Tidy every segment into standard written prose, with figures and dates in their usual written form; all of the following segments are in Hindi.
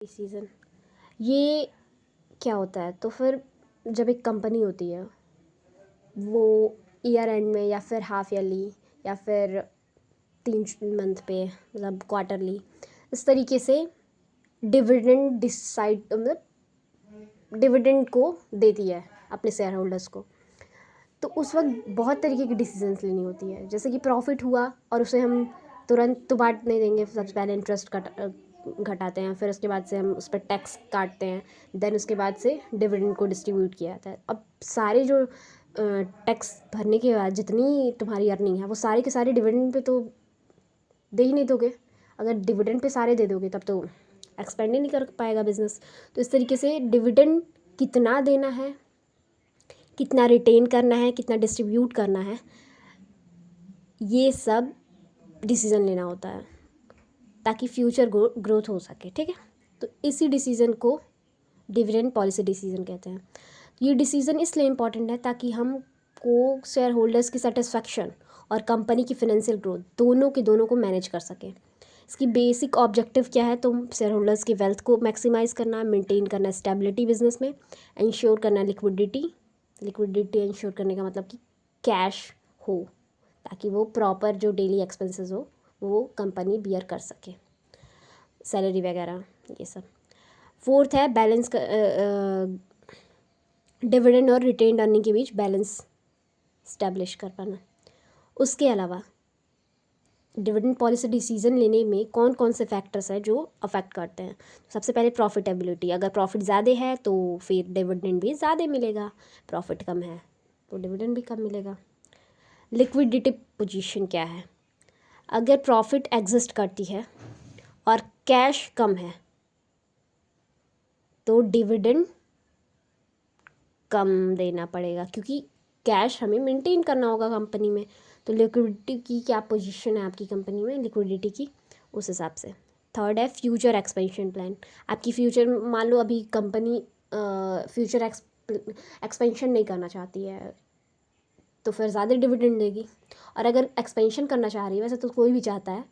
डिसीज़न ये क्या होता है? तो फिर जब एक कंपनी होती है वो ईयर एंड में या फिर हाफ ईयरली या फिर 3 मंथ पे मतलब क्वार्टरली इस तरीके से डिविडेंड डिसाइड मतलब डिविडेंड को देती है अपने शेयर होल्डर्स को। तो उस वक्त बहुत तरीके की डिसीजंस लेनी होती है, जैसे कि प्रॉफिट हुआ और उसे हम तुरंत तो बांट नहीं देंगे। सबसे पहले इंटरेस्ट घटाते हैं, फिर उसके बाद से हम उस पर टैक्स काटते हैं, देन उसके बाद से डिविडेंड को डिस्ट्रीब्यूट किया जाता है। अब सारे जो टैक्स भरने के बाद जितनी तुम्हारी अर्निंग है वो सारे के सारे डिविडेंड पे तो दे ही नहीं दोगे। अगर डिविडेंड पे सारे दे दोगे तब तो एक्सपेंड ही नहीं कर पाएगा बिजनेस। तो इस तरीके से डिविडेंड कितना देना है, कितना रिटेन करना है, कितना डिस्ट्रीब्यूट करना है, ये सब डिसीज़न लेना होता है ताकि फ्यूचर ग्रोथ हो सके। ठीक है, तो इसी डिसीज़न को डिविडेंड पॉलिसी डिसीज़न कहते हैं। ये डिसीज़न इसलिए इम्पॉर्टेंट है ताकि हमको शेयर होल्डर्स की सेटिस्फैक्शन और कंपनी की फाइनेंशियल ग्रोथ दोनों को मैनेज कर सके। इसकी बेसिक ऑब्जेक्टिव क्या है? तो शेयर होल्डर्स की वेल्थ को मैक्सिमाइज़ करना, मेंटेन करना स्टेबिलिटी बिजनेस में, इंश्योर करना लिक्विडिटी इंश्योर करने का मतलब कि कैश हो ताकि वो प्रॉपर जो डेली एक्सपेंसेस हो वो कंपनी बियर कर सके, सैलरी वगैरह ये सब। फोर्थ है बैलेंस डिविडेंड और रिटेन्ड अर्निंग के बीच बैलेंस स्टैब्लिश कर पाना। उसके अलावा डिविडेंड पॉलिसी डिसीजन लेने में कौन कौन से फैक्टर्स हैं जो अफेक्ट करते हैं? सबसे पहले प्रॉफिटेबिलिटी। अगर प्रॉफिट ज़्यादा है तो फिर डिविडेंड भी ज़्यादा मिलेगा, प्रॉफिट कम है तो डिविडेंड भी कम मिलेगा। लिक्विडिटी पोजीशन क्या है? अगर प्रॉफिट एग्जिस्ट करती है और कैश कम है तो डिविडेंड कम देना पड़ेगा, क्योंकि कैश हमें मेंटेन करना होगा कंपनी में। तो लिक्विडिटी की क्या पोजीशन है आपकी कंपनी में, लिक्विडिटी की, उस हिसाब से। थर्ड है फ्यूचर एक्सपेंशन प्लान। आपकी फ्यूचर, मान लो अभी कंपनी फ्यूचर एक्सपेंशन नहीं करना चाहती है तो फिर ज़्यादा डिविडेंड देगी। और अगर एक्सपेंशन करना चाह रही है, वैसे तो कोई भी चाहता है,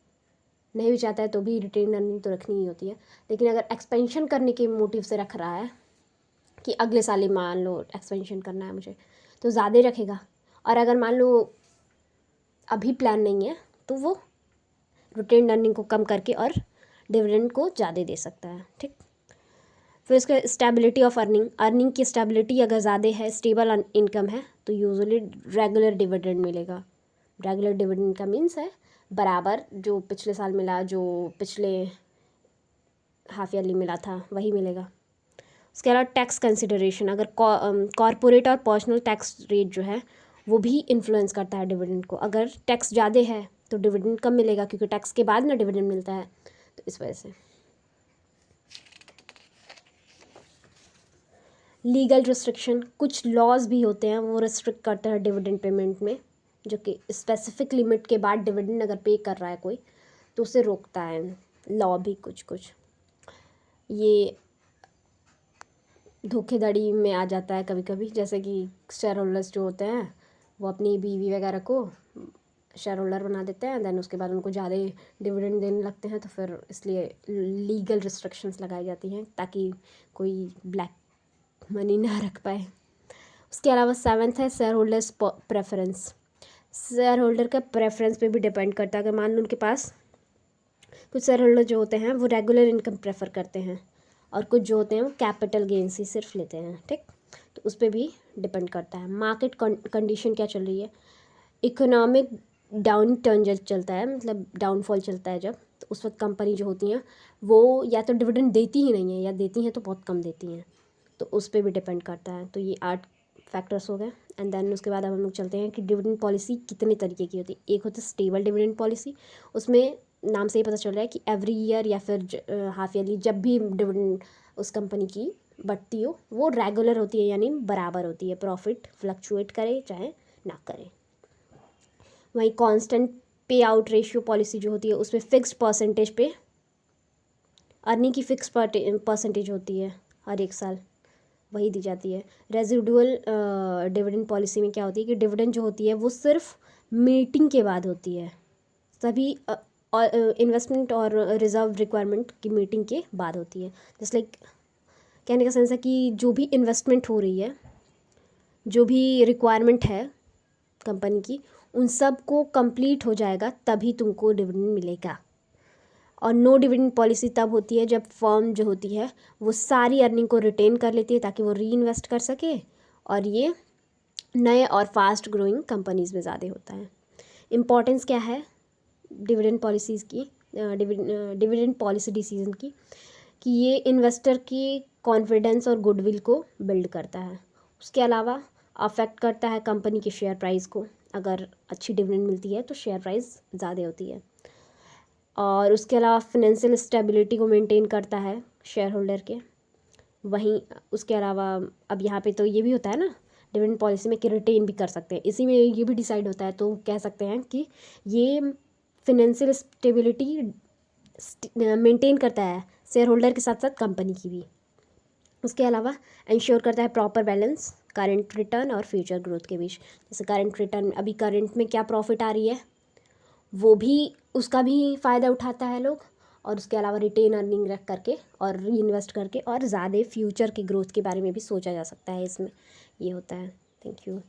नहीं भी चाहता है तो भी रिटेन अर्निंग तो रखनी ही होती है, लेकिन अगर एक्सपेंशन करने के मोटिव से रख रहा है कि अगले साल ही मान लो एक्सपेंशन करना है मुझे, तो ज़्यादा रखेगा। और अगर मान लो अभी प्लान नहीं है तो वो रिटेन अर्निंग को कम करके और डिविडेंड को ज़्यादा दे सकता है। ठीक, फिर इसका स्टेबिलिटी ऑफ अर्निंग की स्टेबिलिटी अगर ज़्यादा है, स्टेबल इनकम है, तो यूजुअली रेगुलर डिविडेंड मिलेगा। रेगुलर डिविडेंड का मीन्स है बराबर जो पिछले साल मिला, जो पिछले हाफ ईयरली मिला था वही मिलेगा। उसके अलावा टैक्स कंसिडरेशन, अगर कॉरपोरेट और पर्सनल टैक्स रेट जो है वो भी इन्फ्लुएंस करता है डिविडेंड को। अगर टैक्स ज़्यादा है तो डिविडेंड कम मिलेगा, क्योंकि टैक्स के बाद ना डिविडेंड मिलता है, तो इस वजह से। लीगल रिस्ट्रिक्शन, कुछ लॉज भी होते हैं वो रिस्ट्रिक्ट करते हैं डिविडेंड पेमेंट में, जो कि स्पेसिफिक लिमिट के बाद डिविडेंड अगर पे कर रहा है कोई तो उसे रोकता है लॉ भी कुछ कुछ। ये धोखेधड़ी में आ जाता है कभी कभी, जैसे कि शेयर होल्डर्स जो होते हैं वो अपनी बीवी वगैरह को शेयर होल्डर बना देते हैं, देन उसके बाद उनको ज़्यादा डिविडेंड देने लगते हैं, तो फिर इसलिए लीगल रिस्ट्रिक्शंस लगाई जाती हैं ताकि कोई ब्लैक मनी ना रख पाए। उसके अलावा सेवन्थ है share holders preference. Share holder का प्रेफरेंस पे भी डिपेंड करता है। अगर मान लो उनके पास कुछ शेयर होल्डर जो होते हैं वो रेगुलर इनकम प्रेफर करते हैं और कुछ जो होते हैं वो कैपिटल गेन्स ही सिर्फ लेते हैं। ठीक, तो उस पर भी डिपेंड करता है। मार्केट कंडीशन क्या चल रही है, इकोनॉमिक डाउन टर्न जब चलता है, मतलब डाउनफॉल चलता है जब, तो उस वक्त कंपनी जो होती हैं वो या तो डिविडेंड देती ही नहीं है या देती हैं तो बहुत कम देती हैं, तो उस पर भी डिपेंड करता है। तो ये 8 फैक्टर्स हो गए। एंड देन उसके बाद अब हम लोग चलते हैं कि डिविडेंड पॉलिसी कितने तरीके की होती है। एक होती है स्टेबल डिविडेंड पॉलिसी, उसमें नाम से ही पता चल रहा है कि एवरी ईयर या फिर हाफ ईयरली जब भी डिविडेंड उस कंपनी की बढ़ती हो वो रेगुलर होती है, यानी बराबर होती है, प्रॉफिट फ्लक्चुएट करे चाहे ना करे। वहीं कांस्टेंट पे आउट रेशियो पॉलिसी जो होती है उसमें फिक्स्ड परसेंटेज पे अर्निंग की फिक्स परसेंटेज होती है हर एक साल, वही दी जाती है। रेजिडुअल डिविडेंड पॉलिसी में क्या होती है कि डिविडेंड जो होती है वो सिर्फ मीटिंग के बाद होती है, सभी और इन्वेस्टमेंट और रिजर्व रिक्वायरमेंट की मीटिंग के बाद होती है। जस्ट लाइक कहने का सेंस है कि जो भी इन्वेस्टमेंट हो रही है, जो भी रिक्वायरमेंट है कंपनी की, उन सब को कंप्लीट हो जाएगा तभी तुमको डिविडेंड मिलेगा। और नो डिविडेंड पॉलिसी तब होती है जब फर्म जो होती है वो सारी अर्निंग को रिटेन कर लेती है ताकि वो री इन्वेस्ट कर सके, और ये नए और फास्ट ग्रोइंग कंपनीज़ में ज़्यादा होता है। इम्पॉर्टेंस क्या है डिविडेंड पॉलिसीज़ की, डिविडेंड पॉलिसी डिसीजन की, कि ये इन्वेस्टर की कॉन्फिडेंस और गुडविल को बिल्ड करता है। उसके अलावा अफेक्ट करता है कंपनी के शेयर प्राइस को। अगर अच्छी डिविडेंड मिलती है तो शेयर प्राइस ज़्यादा होती है। और उसके अलावा फाइनेंशियल स्टेबिलिटी को मेंटेन करता है शेयर होल्डर के। वहीं उसके अलावा अब यहाँ पे तो ये भी होता है ना डिविडेंड पॉलिसी में कि रिटेन भी कर सकते हैं, इसी में ये भी डिसाइड होता है। तो कह सकते हैं कि ये फाइनेंशियल स्टेबिलिटी मेंटेन करता है शेयर होल्डर के साथ साथ कंपनी की भी। उसके अलावा इंश्योर करता है प्रॉपर बैलेंस करंट रिटर्न और फ्यूचर ग्रोथ के बीच। जैसे करंट रिटर्न, अभी करंट में क्या प्रॉफिट आ रही है वो भी, उसका भी फ़ायदा उठाता है लोग, और उसके अलावा रिटेन अर्निंग रख करके और री इन्वेस्ट करके और ज़्यादा फ्यूचर की ग्रोथ के बारे में भी सोचा जा सकता है इसमें। ये होता है। Thank you.